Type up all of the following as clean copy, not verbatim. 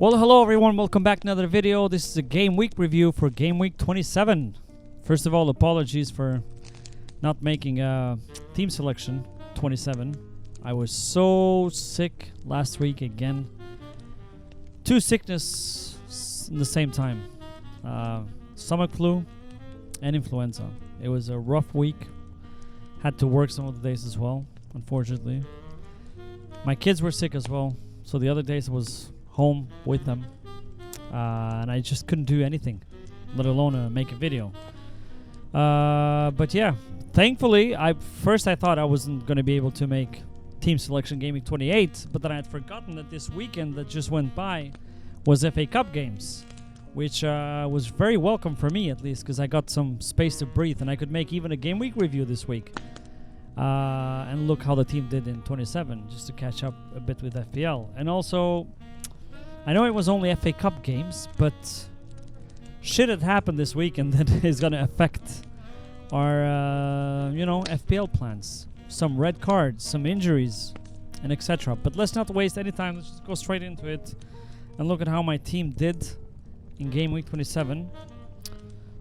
Well, hello everyone, welcome back to another video. This is a game week review for game week 27. First of all, apologies for not making a team selection 27. I was so sick last week again. Two sickness in the same time. Stomach flu and influenza. It was a rough week. Had to work some of the days as well, unfortunately. My kids were sick as well, so the other days I was home with them, and I just couldn't do anything, let alone make a video. But yeah, thankfully, I thought I wasn't going to be able to make team selection game week 28, but then I had forgotten that this weekend that just went by was FA Cup games, which was very welcome for me, at least, because I got some space to breathe and I could make even a game week review this week. And look how the team did in 27, just to catch up a bit with FPL. And also, I know it was only FA Cup games, but shit had happened this weekend that is going to affect our, FPL plans. Some red cards, some injuries, and etc. But let's not waste any time. Let's just go straight into it and look at how my team did in game week 27.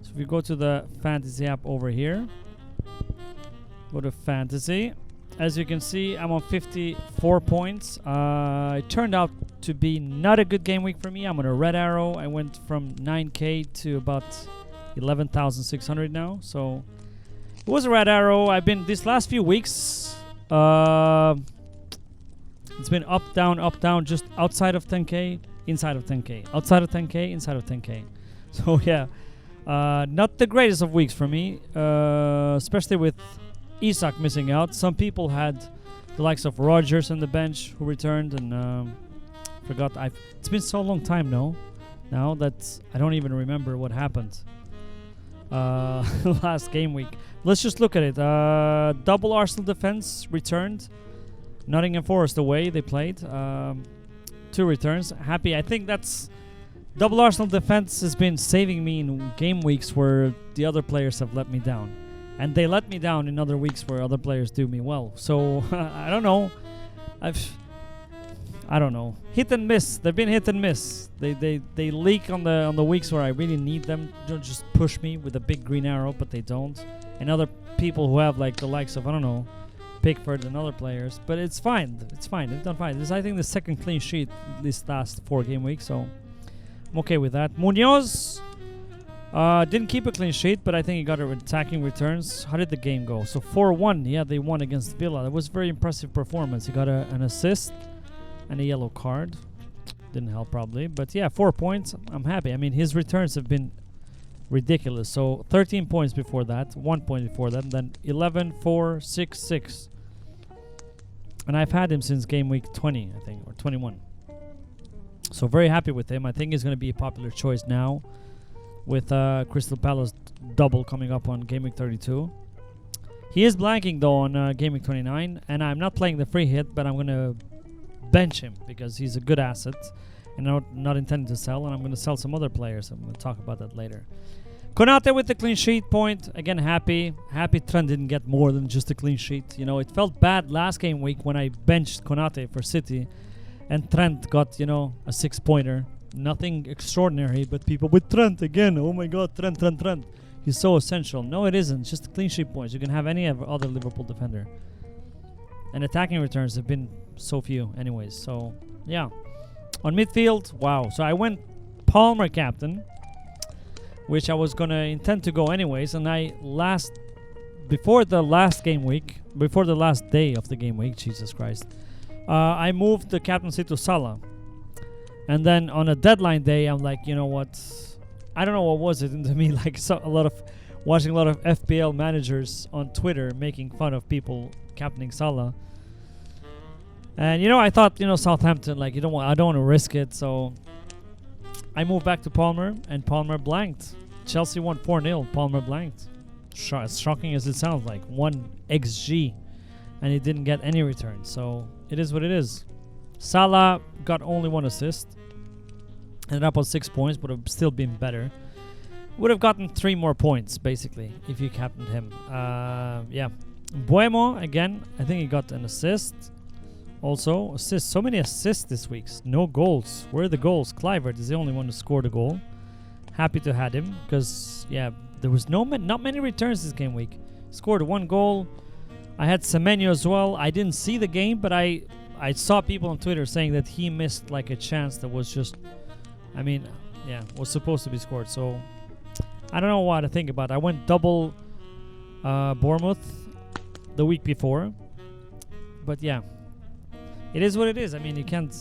So if we go to the fantasy app over here, go to fantasy. As you can see, I'm on 54 points. It turned out to be not a good game week for me. I'm on a red arrow. I went from 9k to about 11,600 now. So it was a red arrow. I've been these last few weeks. It's been up, down, just outside of 10k, inside of 10k, outside of 10k, inside of 10k. So yeah, not the greatest of weeks for me, especially with Isak missing out. Some people had the likes of Rogers on the bench who returned, and forgot. It's been so long time now that I don't even remember what happened last game week. Let's just look at it. Double Arsenal defense returned. Nottingham Forest away they played. 2 returns. Happy. I think that's double Arsenal defense has been saving me in game weeks where the other players have let me down. And they let me down in other weeks where other players do me well. So I don't know. I don't know. Hit and miss. They've been hit and miss. They leak on the weeks where I really need them. Don't just push me with a big green arrow, but they don't. And other people who have like the likes of, I don't know, Pickford and other players. But it's fine. It's fine. They've done fine. This is, I think, the second clean sheet this last 4 game week. So I'm okay with that. Munoz didn't keep a clean sheet, but I think he got attacking returns. How did the game go? So 4-1. Yeah, they won against Villa. That was a very impressive performance. He got an assist and a yellow card. Didn't help probably. But yeah, 4 points. I'm happy. I mean, his returns have been ridiculous. So 13 points before that. 1 point before that. And then 11, 4, 6, 6. And I've had him since game week 20, I think, or 21. So very happy with him. I think he's going to be a popular choice now, with Crystal Palace double coming up on game week 32. He is blanking though on game week 29, and I'm not playing the free hit, but I'm going to bench him because he's a good asset and not intending to sell, and I'm going to sell some other players. I'm going to talk about that later. Konate with the clean sheet point. Again, happy. Trent didn't get more than just a clean sheet. You know, it felt bad last game week when I benched Konate for City and Trent got, a 6-pointer. Nothing extraordinary, but people with Trent again. Oh my God, Trent. He's so essential. No, it isn't. Just clean sheet points. You can have any other Liverpool defender. And attacking returns have been so few anyways. So, yeah. On midfield, wow. So I went Palmer captain, which I was going to intend to go anyways. And before the last game week, before the last day of the game week, Jesus Christ, I moved the captaincy to Salah. And then on a deadline day, I'm like, you know what? I don't know what was it into me. Like watching a lot of FPL managers on Twitter making fun of people captaining Salah. And I thought, Southampton, like I don't want to risk it. So I moved back to Palmer, and Palmer blanked. Chelsea won 4-0. Palmer blanked. As shocking as it sounds like, 1 XG, and he didn't get any return. So it is what it is. Salah got only 1 assist. Ended up on 6 points, but would have still been better. Would have gotten 3 more points, basically, if you captained him. Yeah. Buemo, again, I think he got an assist. Also, assists. So many assists this week. No goals. Where are the goals? Clivert is the only one who scored a goal. Happy to have him because, yeah, there was not many returns this game week. Scored 1 goal. I had Semenyo as well. I didn't see the game, but I saw people on Twitter saying that he missed like a chance that was just, I mean, yeah, was supposed to be scored. So I don't know what to think about. I went double Bournemouth the week before, but yeah, it is what it is. I mean, you can't.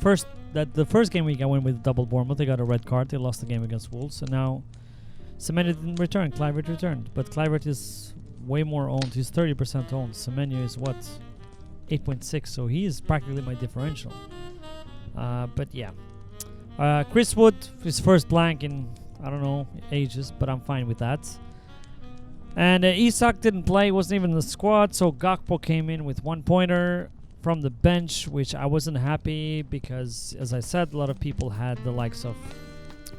The first game week I went with double Bournemouth. They got a red card. They lost the game against Wolves, and now Semenyo didn't return. Clivert returned, but Clivert is way more owned. He's 30% owned. Semenyo is what? 8.6, so he is practically my differential. But yeah. Chris Wood, his first blank in, I don't know, ages, but I'm fine with that. And Isak didn't play, wasn't even in the squad, so Gakpo came in with 1 pointer from the bench, which I wasn't happy because, as I said, a lot of people had the likes of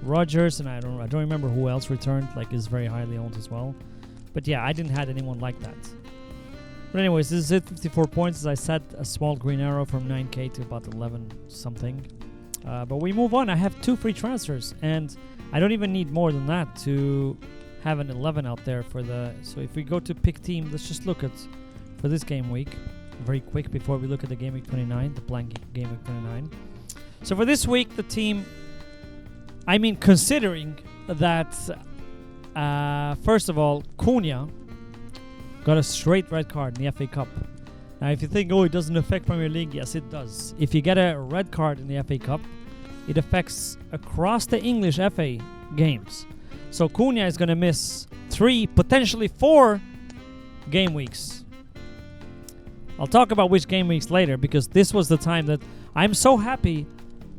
Rodgers, and I don't remember who else returned, like is very highly owned as well. But yeah, I didn't have anyone like that. But anyways, this is it, 54 points. As I said, a small green arrow from 9k to about 11 something. But we move on. I have 2 free transfers, and I don't even need more than that to have an 11 out there for the... So if we go to pick team, let's just look at for this game week very quick before we look at the game week 29, the blank game week 29. So for this week, the team, I mean, considering that, first of all, CUNHA got a straight red card in the FA Cup. Now, if you think, oh, it doesn't affect Premier League, yes, it does. If you get a red card in the FA Cup, it affects across the English FA games. So CUNHA is going to miss 3, potentially 4 game weeks. I'll talk about which game weeks later because this was the time that I'm so happy.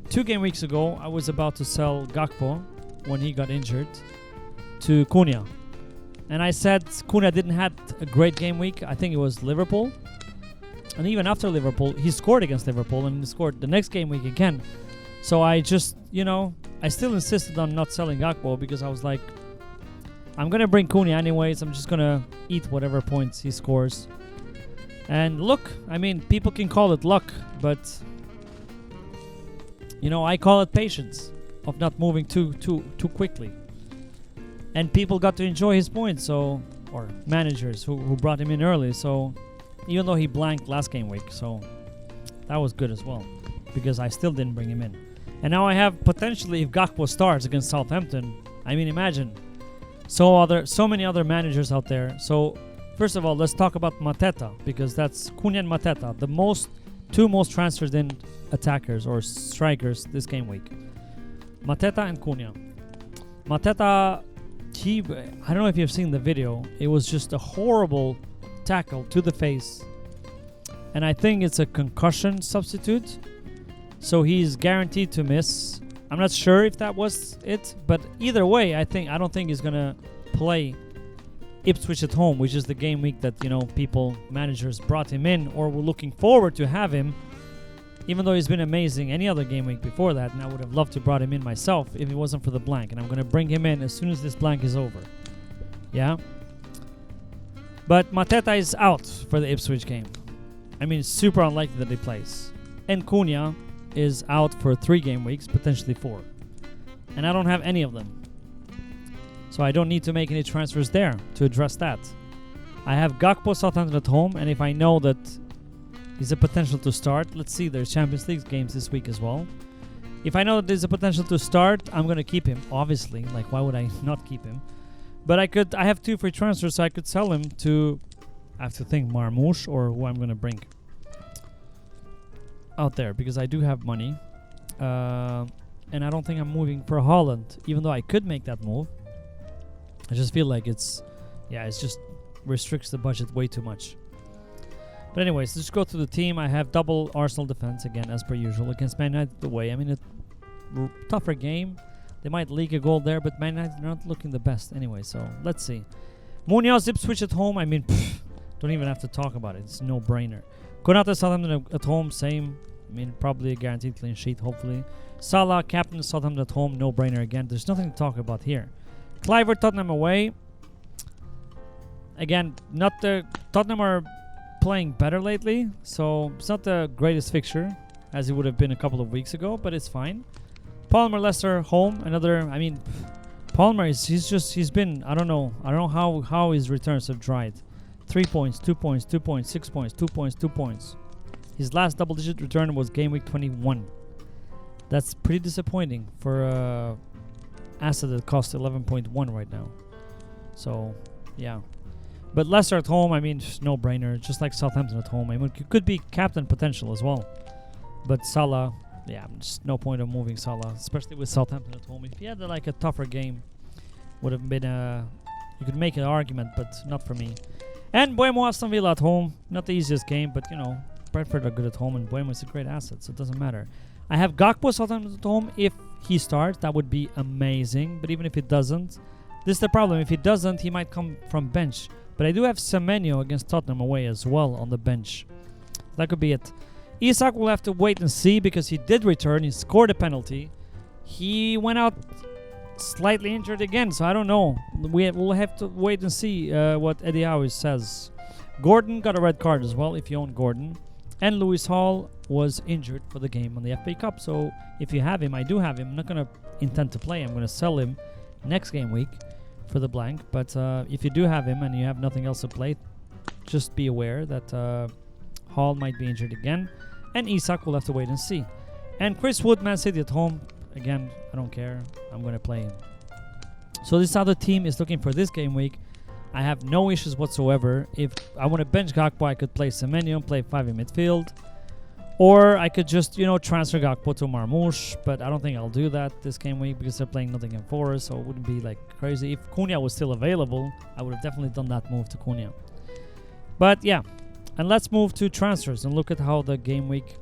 2 game weeks ago, I was about to sell Gakpo when he got injured to CUNHA. And I said CUNHA didn't have a great game week. I think it was Liverpool. And even after Liverpool, he scored against Liverpool and he scored the next game week again. So I just, I still insisted on not selling Gakpo because I was like, I'm going to bring CUNHA anyways. I'm just going to eat whatever points he scores. And look, I mean, people can call it luck, but, I call it patience of not moving too quickly. And people got to enjoy his points, or managers who brought him in early. So even though he blanked last game week, so that was good as well because I still didn't bring him in. And now I have potentially, if Gakpo starts against Southampton, I mean, imagine so many other managers out there. So first of all, let's talk about Mateta because that's CUNHA and Mateta, the 2 most transferred in attackers or strikers this game week. Mateta and CUNHA. Mateta, I don't know if you've seen the video. It was just a horrible tackle to the face. And I think it's a concussion substitute. So he's guaranteed to miss. I'm not sure if that was it. But either way, I don't think he's going to play Ipswich at home, which is the game week that, managers brought him in or were looking forward to have him. Even though he's been amazing any other game week before that, and I would have loved to brought him in myself if it wasn't for the blank. And I'm going to bring him in as soon as this blank is over. Yeah? But Mateta is out for the Ipswich game. I mean, it's super unlikely that he plays. And CUNHA is out for 3 game weeks, potentially 4. And I don't have any of them. So I don't need to make any transfers there to address that. I have Gakpo Southampton at home, and if I know that he's a potential to start, let's see, there's Champions League games this week as well. If I know that there's a potential to start, I'm going to keep him, obviously. Like, why would I not keep him? But I have 2 free transfers, so I could sell him to, I have to think, Marmouche or who I'm going to bring out there, because I do have money. And I don't think I'm moving for Holland, even though I could make that move. I just feel like it's just restricts the budget way too much. But anyways, let's go to the team. I have double Arsenal defense again, as per usual, against Man United away. I mean, a tougher game. They might leak a goal there, but Man United are not looking the best anyway. So let's see. Munoz Ipswich at home. I mean, don't even have to talk about it. It's no brainer. Konate Southampton at home, same. I mean, probably a guaranteed clean sheet, hopefully. Salah, captain Southampton at home, no brainer again. There's nothing to talk about here. Clivert, Tottenham away. Again, Tottenham are playing better lately, so it's not the greatest fixture as it would have been a couple of weeks ago, but it's fine. Palmer, Leicester, home. Palmer he's been I don't know how his returns have dried. 3 points, 2 points, 2 points, 6 points, 2 points, 2 points. His last double-digit return was game week 21. That's pretty disappointing for a asset that costs 11.1 right now. So, yeah. But Leicester at home, just no-brainer. Just like Southampton at home. It could be captain potential as well. But Salah, just no point of moving Salah, especially with Southampton at home. If he had a tougher game, would have been you could make an argument, but not for me. And Buemo Aston Villa at home, not the easiest game, but Brentford are good at home, and Buemo is a great asset, so it doesn't matter. I have Gakpo Southampton at home. If he starts, that would be amazing. But even if he doesn't, this is the problem. If he doesn't, he might come from bench. But I do have Semenyo against Tottenham away as well on the bench. That could be it. Isak will have to wait and see because he did return. He scored a penalty. He went out slightly injured again, so I don't know. We'll have to wait and see what Eddie Howe says. Gordon got a red card as well, if you own Gordon. And Lewis Hall was injured for the game on the FA Cup. So if you have him, I do have him. I'm not going to intend to play him. I'm going to sell him next game week for the blank. But if you do have him and you have nothing else to play, just be aware that Hall might be injured again. And Isak will have to wait and see. And Chris Wood, Man City at home. Again, I don't care. I'm going to play him. So this other team is looking for this game week. I have no issues whatsoever. If I want to bench Gakpo, I could play Semenyo and play 5 in midfield. Or I could just, transfer Gakpo to Marmoush. But I don't think I'll do that this game week because they're playing Nottingham Forest. So it wouldn't be crazy. If CUNHA was still available, I would have definitely done that move to CUNHA. But yeah. And let's move to transfers and look at how the game week,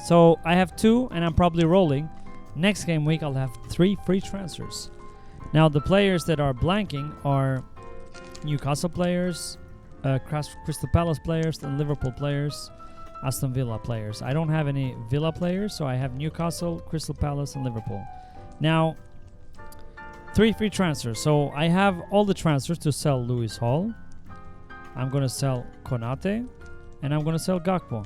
So I have 2 and I'm probably rolling. Next game week I'll have 3 free transfers. Now the players that are blanking are Newcastle players, Crystal Palace players, and Liverpool players, Aston Villa players. I don't have any Villa players, so I have Newcastle, Crystal Palace, and Liverpool. Now, 3 free transfers. So I have all the transfers to sell Lewis Hall. I'm going to sell Konate, and I'm going to sell Gakpo.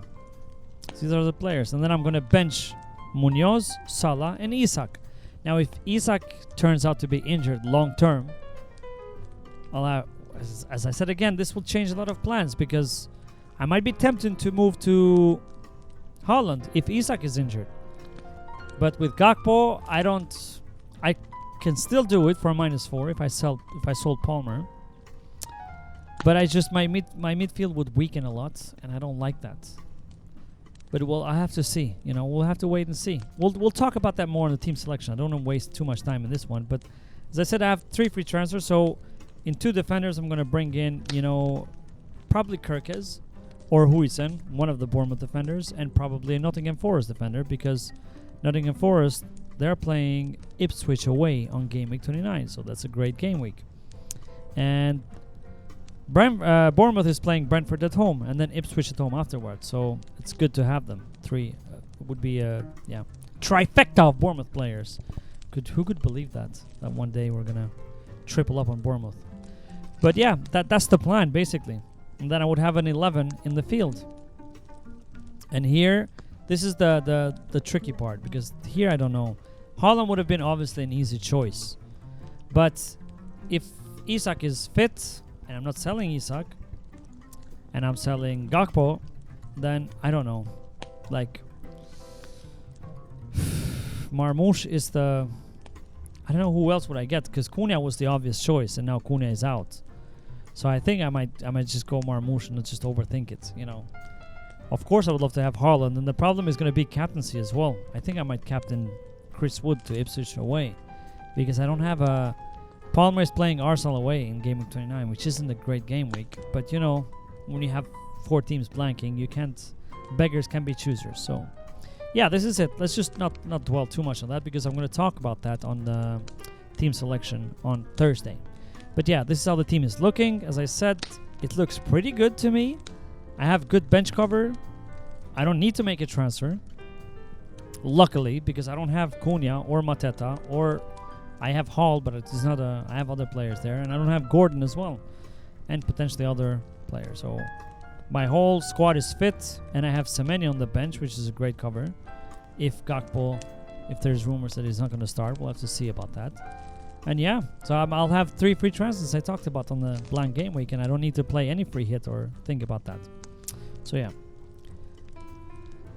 These are the players. And then I'm going to bench Munoz, Salah, and Isak. Now, if Isak turns out to be injured long term, as I said again, this will change a lot of plans because I might be tempted to move to Haaland if Isak is injured. But with Gakpo, I can still do it for -4 if I sold Palmer. But my midfield would weaken a lot, and I don't like that. But I have to see. We'll have to wait and see. We'll talk about that more in the team selection. I don't want to waste too much time in this one. But as I said, I have 3 free transfers. So in 2 defenders, I'm going to bring in, probably Kirkes or Huijsen, one of the Bournemouth defenders, and probably a Nottingham Forest defender because Nottingham Forest, they're playing Ipswich away on game week 29. So that's a great game week. And Bournemouth is playing Brentford at home and then Ipswich at home afterwards. So it's good to have them. 3 would be a trifecta of Bournemouth players. Who could believe that one day we're going to triple up on Bournemouth. But yeah, that's the plan basically. And then I would have an 11 in the field. And here, this is the tricky part because here I don't know. Haaland would have been obviously an easy choice. But if Isak is fit, and I'm not selling Isak, and I'm selling Gakpo, then I don't know. Marmoush is I don't know who else would I get because CUNHA was the obvious choice, and now CUNHA is out. So I think I might just go Marmoush and not just overthink it. Of course, I would love to have Haaland, and the problem is going to be captaincy as well. I think I might captain Chris Wood to Ipswich away because I don't have a. Palmer is playing Arsenal away in game week 29, which isn't a great game week. But when you have 4 teams blanking, beggars can be choosers. So, yeah, this is it. Let's just not dwell too much on that because I'm going to talk about that on the team selection on Thursday. But yeah, this is how the team is looking. As I said, it looks pretty good to me. I have good bench cover. I don't need to make a transfer. Luckily, because I don't have CUNHA or Mateta or I have Hall, but it's not I have other players there, and I don't have Gordon as well. and potentially other players. So my whole squad is fit, and I have Semenya on the bench, which is a great cover. If Gakpo, if there's rumors that he's not going to start, we'll have to see about that. And yeah, so I'll have 3 free transfers I talked about on the blank game week, and I don't need to play any free hit or think about that. So yeah,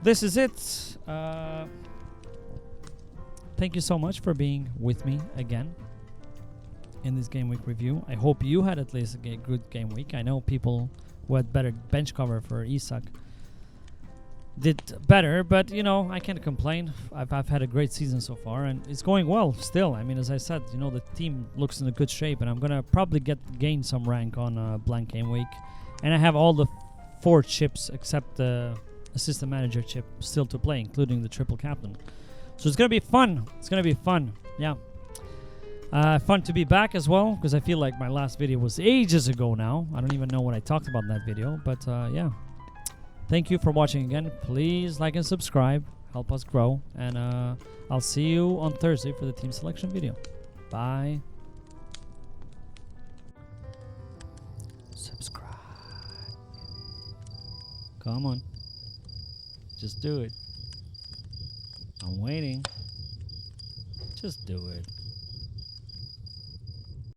this is it. Thank you so much for being with me again in this game week review. I hope you had at least a good game week. I know people who had better bench cover for Isak did better, but you know, I can't complain. I've had a great season so far, and it's going well still. I mean, as I said, you know, the team looks in a good shape, and I'm gonna probably gain some rank on blank game week. And I have all the 4 chips except the assistant manager chip still to play, including the triple captain. So it's gonna be fun. It's gonna be fun. Yeah. Fun to be back as well, because I feel like my last video was ages ago now. I don't even know what I talked about in that video, but yeah. Thank you for watching again. Please like and subscribe. Help us grow. And I'll see you on Thursday for the team selection video. Bye. Subscribe. Come on. Just do it. I'm waiting. Just do it.